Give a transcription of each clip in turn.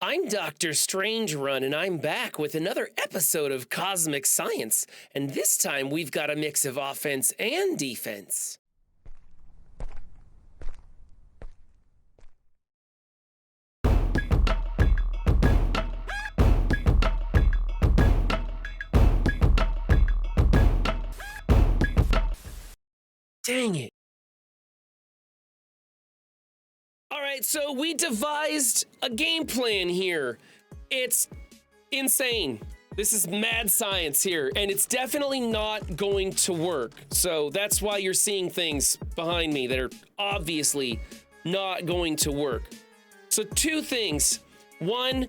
I'm Dr. Strange Run, and I'm back with another episode of Cosmic Science. And this time we've got a mix of offense and defense. Dang it. All right, so we devised a game plan here. It's insane. This is mad science here, and it's definitely not going to work. So that's why you're seeing things behind me that are obviously not going to work. So two things. One,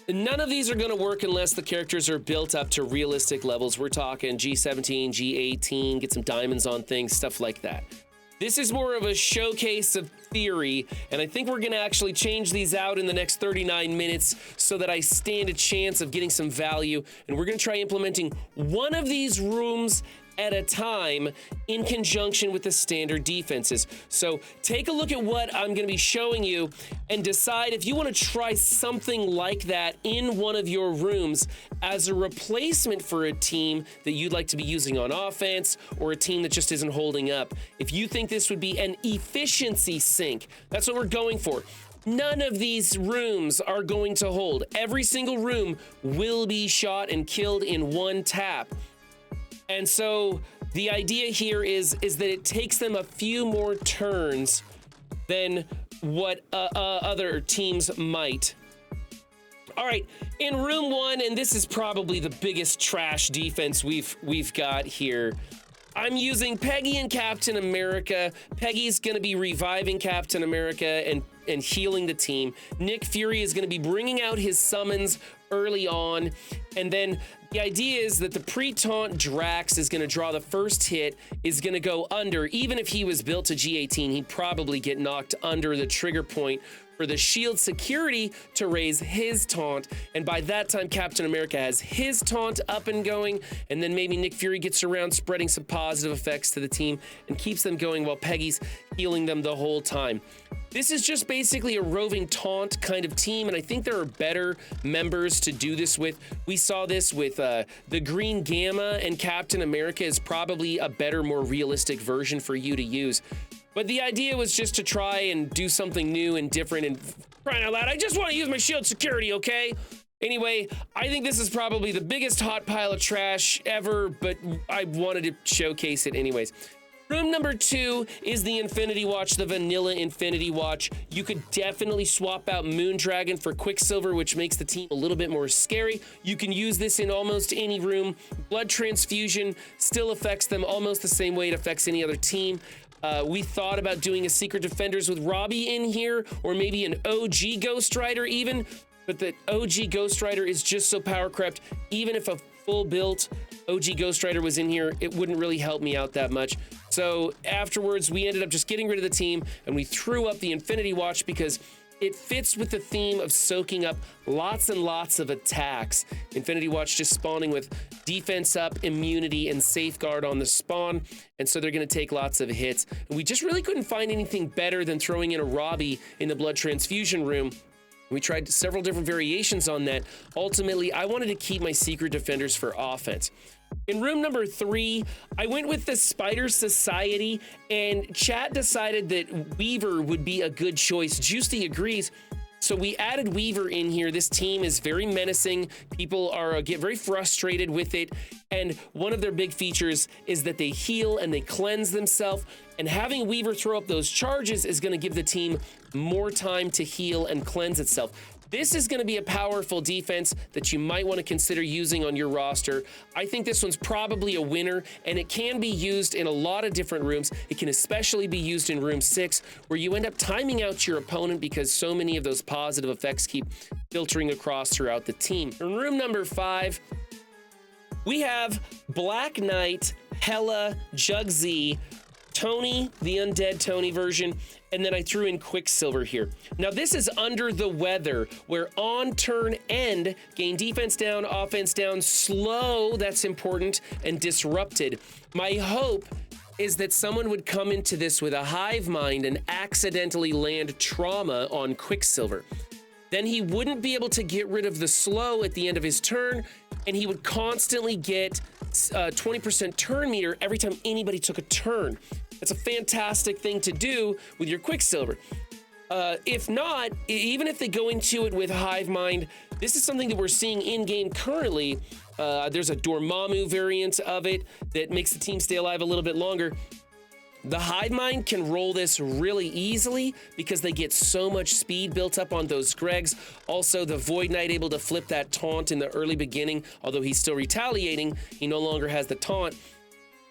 none of these are going to work unless the characters are built up to realistic levels. We're talking G17, G18, get some diamonds on things, stuff like that. This is more of a showcase of theory, and I think we're gonna actually change these out in the next 39 minutes so that I stand a chance of getting some value, and we're gonna try implementing one of these rooms at a time in conjunction with the standard defenses. So take a look at what I'm going to be showing you and decide if you want to try something like that in one of your rooms as a replacement for a team that you'd like to be using on offense or a team that just isn't holding up. If you think this would be an efficiency sink, that's what we're going for. None of these rooms are going to hold. Every single room will be shot and killed in one tap. And so the idea here is that it takes them a few more turns than what other teams might. All right, in room one, and this is probably the biggest trash defense we've got here. I'm using Peggy and Captain America. Peggy's gonna be reviving Captain America and healing the team. Nick Fury is gonna be bringing out his summons early on, and then the idea is that the pre-taunt Drax is going to draw the first hit, is going to go under. Even if he was built to G18, he'd probably get knocked under the trigger point for the shield security to raise his taunt. And by that time, Captain America has his taunt up and going, and then maybe Nick Fury gets around spreading some positive effects to the team and keeps them going while Peggy's healing them the whole time. This is just basically a roving taunt kind of team, and I think there are better members to do this with. We saw this with the Green Gamma, and Captain America is probably a better, more realistic version for you to use. But the idea was just to try and do something new and different, and crying out loud, I just want to use my shield security, okay? Anyway, I think this is probably the biggest hot pile of trash ever, but I wanted to showcase it anyways. Room number two is the Infinity Watch, the vanilla Infinity Watch. You could definitely swap out Moondragon for Quicksilver, which makes the team a little bit more scary. You can use this in almost any room. Blood transfusion still affects them almost the same way it affects any other team. We thought about doing a Secret Defenders with Robbie in here, or maybe an OG Ghost Rider even, but the OG Ghost Rider is just so power crept. Even if a full built OG Ghost Rider was in here, it wouldn't really help me out that much. So afterwards, we ended up just getting rid of the team, and we threw up the Infinity Watch because it fits with the theme of soaking up lots and lots of attacks. Infinity Watch just spawning with defense up, immunity, and safeguard on the spawn, and so they're going to take lots of hits. And we just really couldn't find anything better than throwing in a Robbie in the blood transfusion room. We tried several different variations on that. Ultimately, I wanted to keep my Secret Defenders for offense. In room number three, I went with the Spider Society, and chat decided that Weaver would be a good choice. Juicy agrees. So we added Weaver in here. This team is very menacing. People get very frustrated with it. And one of their big features is that they heal and they cleanse themselves. And having Weaver throw up those charges is going to give the team more time to heal and cleanse itself. This is going to be a powerful defense that you might want to consider using on your roster. I think this one's probably a winner, and it can be used in a lot of different rooms. It can especially be used in room 6, where you end up timing out your opponent because so many of those positive effects keep filtering across throughout the team. In room number 5, we have Black Knight, Hela, Jug Z, Tony, the Undead Tony version, and then I threw in Quicksilver here. Now this is Under the Weather, where on turn end, gain defense down, offense down, slow, that's important, and disrupted. My hope is that someone would come into this with a hive mind and accidentally land trauma on Quicksilver. then he wouldn't be able to get rid of the slow at the end of his turn, and he would constantly get 20% turn meter every time anybody took a turn. That's a fantastic thing to do with your Quicksilver. If not, even if they go into it with Hive Mind, this is something that we're seeing in-game currently. There's a Dormammu variant of it that makes the team stay alive a little bit longer. The Hive Mind can roll this really easily because they get so much speed built up on those Gregs. Also, the Void Knight able to flip that taunt in the early beginning, although he's still retaliating, he no longer has the taunt.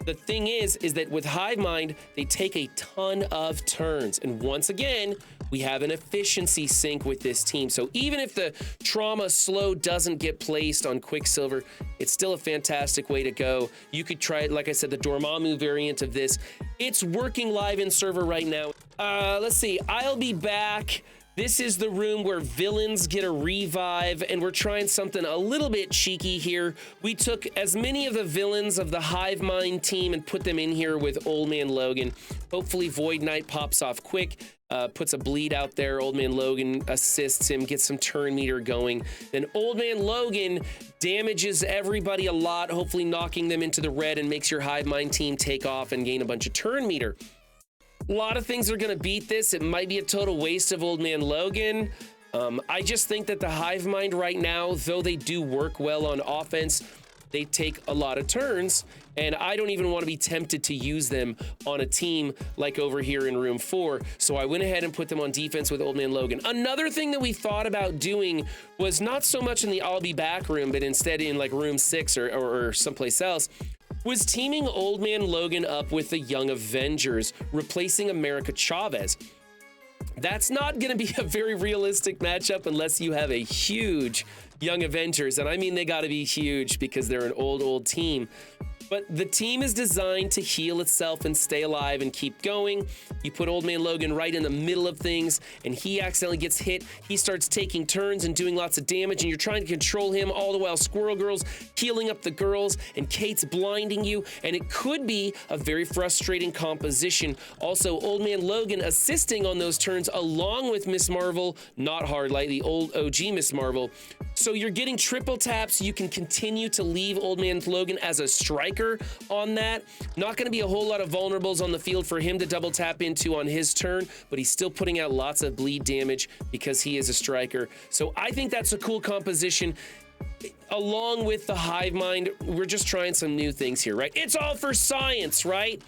The thing is that with Hive Mind, they take a ton of turns. And once again, we have an efficiency sync with this team. So even if the trauma slow doesn't get placed on Quicksilver, it's still a fantastic way to go. You could try it, like I said, the Dormammu variant of this. It's working live in server right now. Let's see, I'll be back. This is the room where villains get a revive, and we're trying something a little bit cheeky here. We took as many of the villains of the Hive Mind team and put them in here with Old Man Logan. Hopefully Void Knight pops off quick, puts a bleed out there. Old Man Logan assists him, gets some turn meter going. Then Old Man Logan damages everybody a lot, hopefully knocking them into the red, and makes your Hive Mind team take off and gain a bunch of turn meter. A lot of things are going to beat this. It might be a total waste of Old Man Logan. I just think that the Hive Mind right now, though they do work well on offense, they take a lot of turns, and I don't even want to be tempted to use them on a team like over here in room 4. So I went ahead and put them on defense with Old Man Logan. Another thing that we thought about doing was not so much in the I'll be back room, but instead in like room 6 or someplace else, was teaming Old Man Logan up with the Young Avengers, replacing America Chavez. That's not going to be a very realistic matchup unless you have a huge Young Avengers, and I mean they got to be huge because they're an old team. But the team is designed to heal itself and stay alive and keep going. You put Old Man Logan right in the middle of things, and he accidentally gets hit. He starts taking turns and doing lots of damage, and you're trying to control him all the while Squirrel Girl's healing up the girls, and Kate's blinding you, and it could be a very frustrating composition. Also, Old Man Logan assisting on those turns along with Miss Marvel, not Hardlight, the old OG Miss Marvel. So you're getting triple taps. You can continue to leave Old Man Logan as a striker on that. Not going to be a whole lot of vulnerables on the field for him to double tap into on his turn, but he's still putting out lots of bleed damage because he is a striker. So I think that's a cool composition. Along with the Hive Mind, we're just trying some new things here, right? It's all for science, right?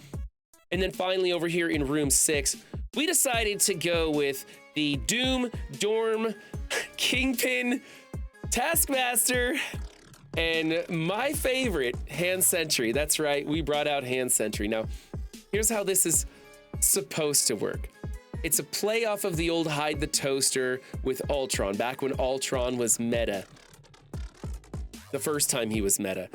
And then finally over here in room 6, we decided to go with the Doom, Dorm, Kingpin, Taskmaster, and my favorite, Hand Sentry. That's right, we brought out Hand Sentry. Now, here's how this is supposed to work. It's a play off of the old Hide the Toaster with Ultron, back when Ultron was meta. The first time he was meta.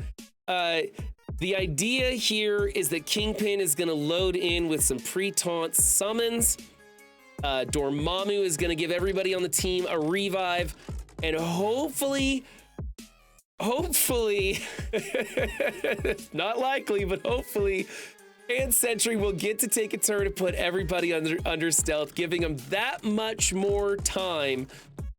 The idea here is that Kingpin is gonna load in with some pre-taunt summons. Dormammu is gonna give everybody on the team a revive, and hopefully, not likely, but hopefully, Hand Sentry will get to take a turn to put everybody under stealth, giving them that much more time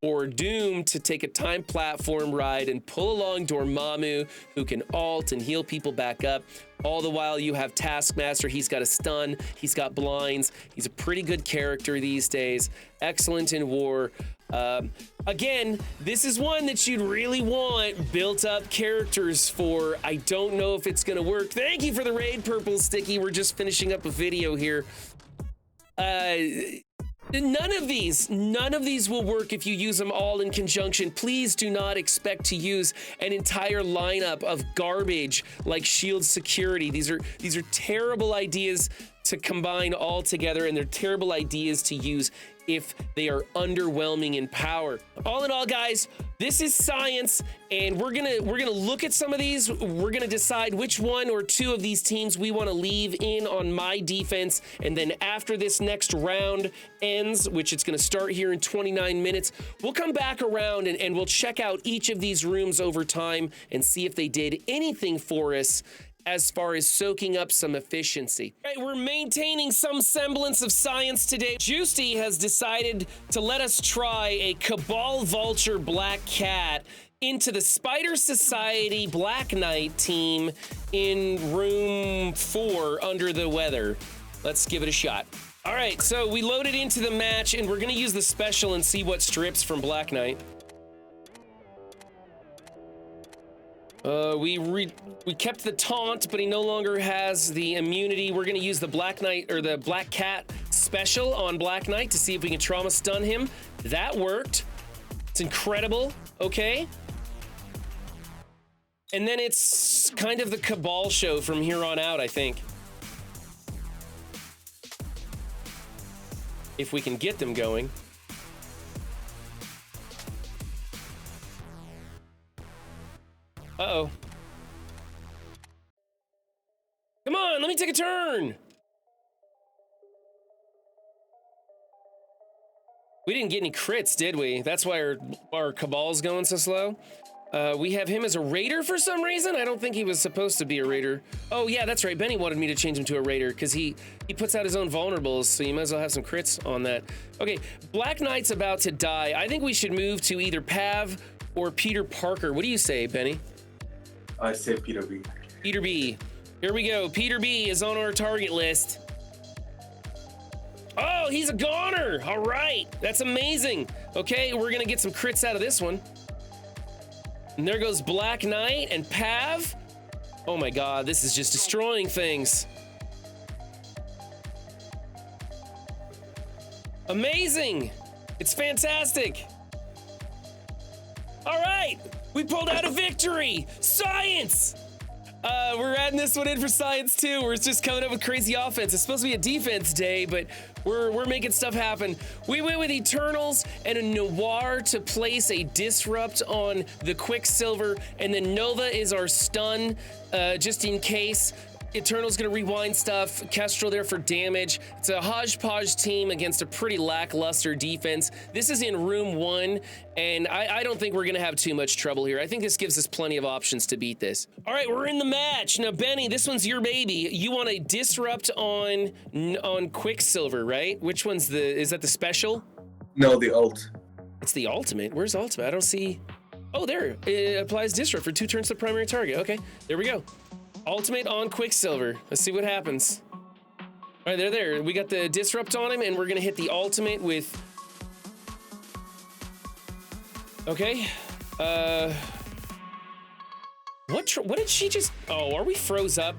for Doom to take a time platform ride and pull along Dormammu, who can ult and heal people back up. All the while you have Taskmaster. He's got a stun, he's got blinds, he's a pretty good character these days, excellent in war. Again, this is one that you'd really want built up characters for. I don't know if it's gonna work. Thank you for the raid, Purple Sticky. We're just finishing up a video here. None of these will work if you use them all in conjunction. Please do not expect to use an entire lineup of garbage like Shield Security. These are terrible ideas to combine all together, and they're terrible ideas to use if they are underwhelming in power. All in all, guys, this is science, and we're gonna look at some of these. We're gonna decide which one or two of these teams we want to leave in on my defense, and then after this next round ends, which it's gonna start here in 29 minutes, we'll come back around and we'll check out each of these rooms over time and see if they did anything for us as far as soaking up some efficiency. All right, we're maintaining some semblance of science today. Juicy has decided to let us try a Cabal Vulture Black Cat into the Spider Society Black Knight team in room 4 under the weather. Let's give it a shot. All right, so we loaded into the match and we're gonna use the special and see what strips from Black Knight. We kept the taunt, but he no longer has the immunity. We're gonna use the Black Knight or the Black Cat special on Black Knight to see if we can trauma stun him. That worked. It's incredible. Okay. And then it's kind of the Cabal show from here on out, I think. If we can get them going. Uh-oh. Come on, let me take a turn. We didn't get any crits, did we? That's why our Cabal's going so slow. We have him as a raider for some reason. I don't think he was supposed to be a raider. Oh yeah, that's right. Benny wanted me to change him to a raider because he puts out his own vulnerables, so you might as well have some crits on that. Okay, Black Knight's about to die. I think we should move to either Pav or Peter Parker. What do you say, Benny? I say Peter B. Peter B. Here we go. Peter B is on our target list. Oh, he's a goner. All right, that's amazing. Okay, we're gonna get some crits out of this one. And there goes Black Knight and Pav. Oh my God, this is just destroying things. Amazing. It's fantastic. All right, we pulled out a victory. Science. We're adding this one in for science too. We're just coming up with crazy offense. It's supposed to be a defense day, but we're making stuff happen. We went with Eternals and a Noir to place a disrupt on the Quicksilver, and then Nova is our stun, just in case. Eternal's gonna rewind stuff, Kestral there for damage. It's a hodgepodge team against a pretty lackluster defense. This is in room 1, and I don't think we're gonna have too much trouble here. I think this gives us plenty of options to beat this. All right, we're in the match. Now, Benny, this one's your baby. You want a disrupt on Quicksilver, right? Which one's is that the special? No, the ult. It's the ultimate. Where's ultimate? I don't see. Oh, there. It applies disrupt for 2 turns to the primary target. Okay, there we go. Ultimate on Quicksilver. Let's see what happens. All right, there. We got the disrupt on him, and we're gonna hit the ultimate with. Okay. What did she just? Oh, are we froze up?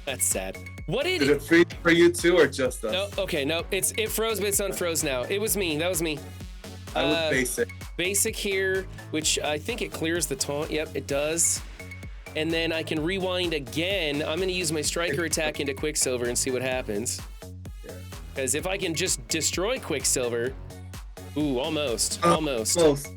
That's sad. What did it freeze for you too, or just us? No. Okay. No. It froze, but it's unfroze now. It was me. That was me. I would basic. Basic here, which I think it clears the taunt. Yep, it does. And then I can rewind again. I'm gonna use my striker attack into Quicksilver and see what happens. Because if I can just destroy Quicksilver, ooh, almost. Close.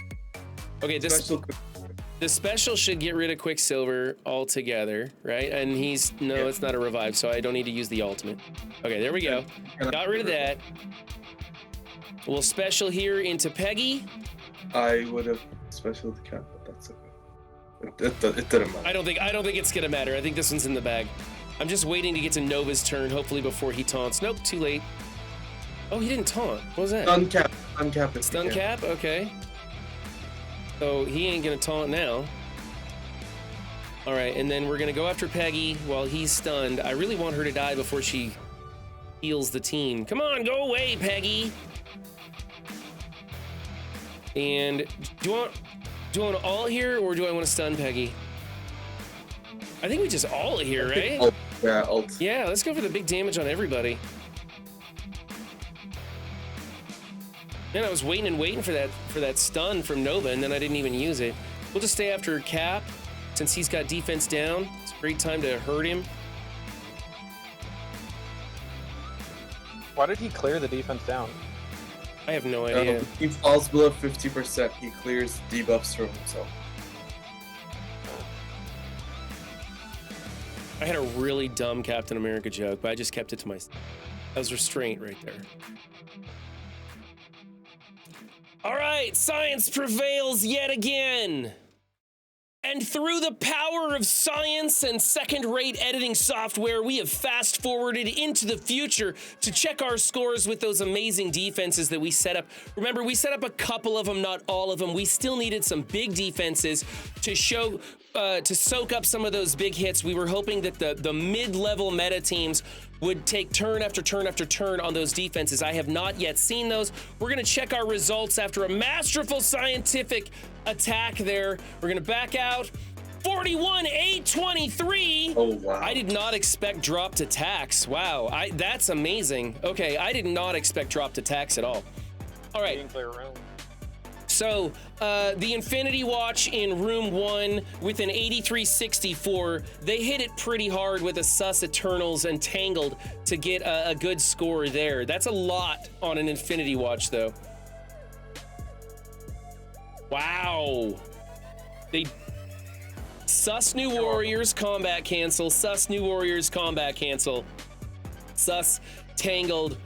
Okay, the special should get rid of Quicksilver altogether, right? And it's not a revive, so I don't need to use the ultimate. Okay, there we go. Got rid of that. We'll special here into Peggy. I would have special the cap, but that's okay. It didn't matter. I don't think it's gonna matter. I think this one's in the bag. I'm just waiting to get to Nova's turn, hopefully before he taunts. Nope, too late. Oh, he didn't taunt. What was that? Stun cap. Stun cap? Okay. So he ain't gonna taunt now. All right, and then we're gonna go after Peggy while he's stunned. I really want her to die before she heals the team. Come on, go away, Peggy. And do you want to ult here, or do I want to stun Peggy? I think we just ult here, right? Ult. Yeah, ult. Yeah, let's go for the big damage on everybody. Man, I was waiting for that stun from Nova, and then I didn't even use it. We'll just stay after Cap, since he's got defense down. It's a great time to hurt him. Why did he clear the defense down? I have no idea. If he falls below 50%, he clears debuffs from himself. I had a really dumb Captain America joke, but I just kept it to myself. That was restraint right there. All right, science prevails yet again. And through the power of science and second-rate editing software, we have fast-forwarded into the future to check our scores with those amazing defenses that we set up. Remember, we set up a couple of them, not all of them. We still needed some big defenses to show, to soak up some of those big hits. We were hoping that the mid-level meta teams would take turn after turn after turn on those defenses. I have not yet seen those. We're gonna check our results after a masterful scientific attack there. We're gonna back out. 41-823. Oh, wow. I did not expect dropped attacks. Wow, that's amazing. Okay, I did not expect dropped attacks at all. All right. Being clear room. So the Infinity Watch in room 1 with an 8364, they hit it pretty hard with a Sus Eternals and Tangled to get a good score there. That's a lot on an Infinity Watch though. Wow. They Sus New Warriors combat cancel, Sus New Warriors combat cancel, Sus Tangled.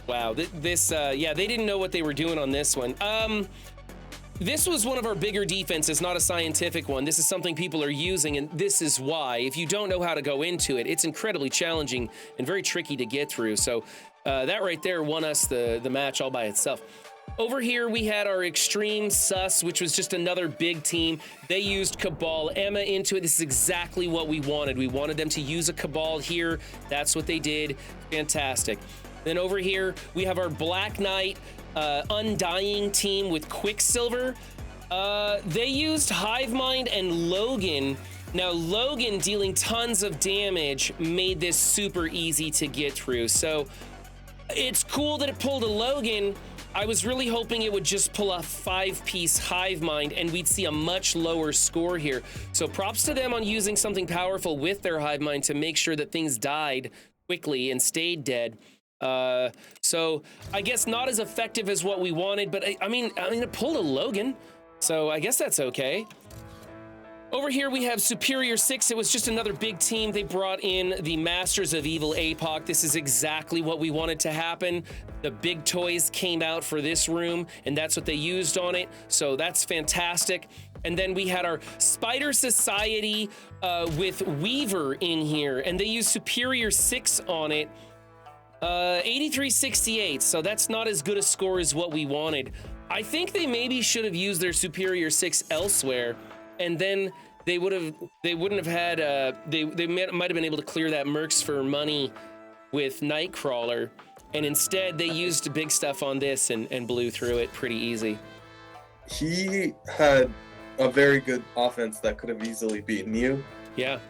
Wow, yeah, they didn't know what they were doing on this one. This was one of our bigger defenses, not a scientific one. This is something people are using, and this is why. If you don't know how to go into it, it's incredibly challenging and very tricky to get through. So that right there won us the match all by itself. Over here, we had our Extreme Sus, which was just another big team. They used Cabal Emma into it. This is exactly what we wanted. We wanted them to use a Cabal here. That's what they did. Fantastic. Then over here, we have our Black Knight Undying team with Quicksilver. They used Hivemind and Logan. Now, Logan dealing tons of damage made this super easy to get through. So it's cool that it pulled a Logan. I was really hoping it would just pull a 5-piece Hivemind and we'd see a much lower score here. So props to them on using something powerful with their Hivemind to make sure that things died quickly and stayed dead. So I guess not as effective as what we wanted, but I mean, it pulled a Logan, so I guess that's okay. Over here we have Superior 6. It was just another big team. They brought in the Masters of Evil APOC. This is exactly what we wanted to happen. The big toys came out for this room, and that's what they used on it, so that's fantastic. And then we had our Spider Society with Weaver in here, and they used Superior 6 on it. 8368, so that's not as good a score as what we wanted. I think they maybe should have used their Superior 6 elsewhere, and then they wouldn't have had they might have been able to clear that Mercs for money with Nightcrawler, and instead they used big stuff on this and blew through it pretty easy. He had a very good offense that could have easily beaten you. Yeah.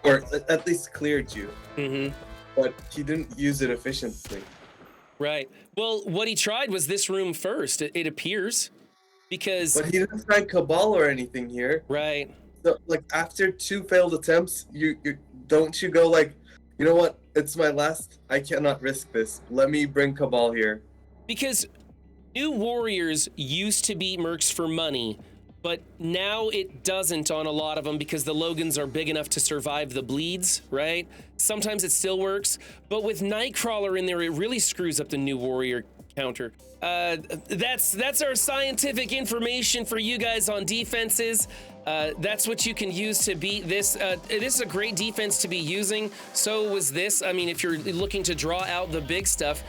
Or at least cleared you. Mm-hmm. But he didn't use it efficiently. Right. Well, what he tried was this room first, it appears, because... But he didn't try Cabal or anything here. Right. So, like, after 2 failed attempts, you don't you go like, you know what? It's my last. I cannot risk this. Let me bring Cabal here. Because New Warriors used to beat Mercs for money, but now it doesn't on a lot of them because the Logans are big enough to survive the bleeds, right? Sometimes it still works, but with Nightcrawler in there, it really screws up the New Warrior counter. That's our scientific information for you guys on defenses. That's what you can use to beat this. This is a great defense to be using. So was this. I mean, if you're looking to draw out the big stuff,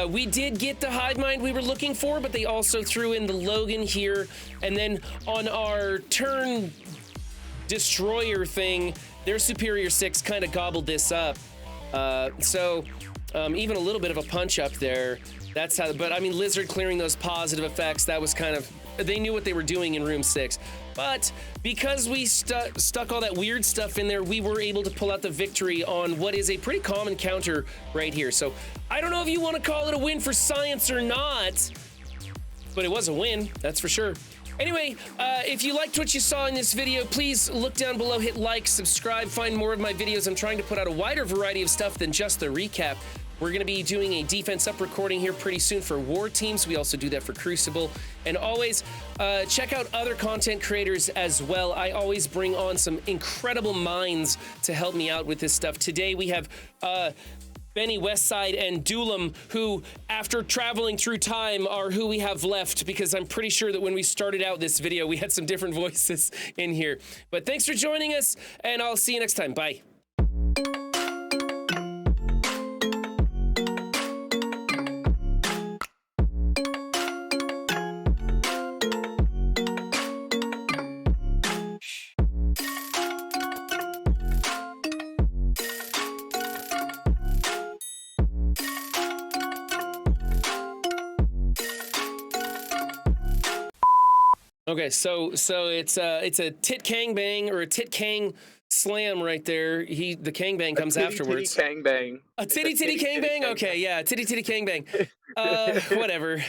we did get the Hivemind we were looking for, but they also threw in the Logan here. And then on our turn destroyer thing, their Superior 6 kind of gobbled this up. Even a little bit of a punch up there. That's how, but I mean, Lizard clearing those positive effects, that was kind of, they knew what they were doing in room 6. But because we stuck all that weird stuff in there, we were able to pull out the victory on what is a pretty common counter right here. So I don't know if you want to call it a win for science or not, but it was a win, that's for sure. Anyway, if you liked what you saw in this video, please look down below, hit like, subscribe, find more of my videos. I'm trying to put out a wider variety of stuff than just the recap. We're going to be doing a Defense Up recording here pretty soon for War Teams. We also do that for Crucible. And always check out other content creators as well. I always bring on some incredible minds to help me out with this stuff. Today we have Benny Westside and Doolam, who, after traveling through time, are who we have left, because I'm pretty sure that when we started out this video, we had some different voices in here. But thanks for joining us, and I'll see you next time. Bye. Okay, so it's a tit kang bang or a tit kang slam right there. The kang bang comes afterwards. Titty kang bang. A titty kang bang? Okay, yeah, titty kang bang. Whatever.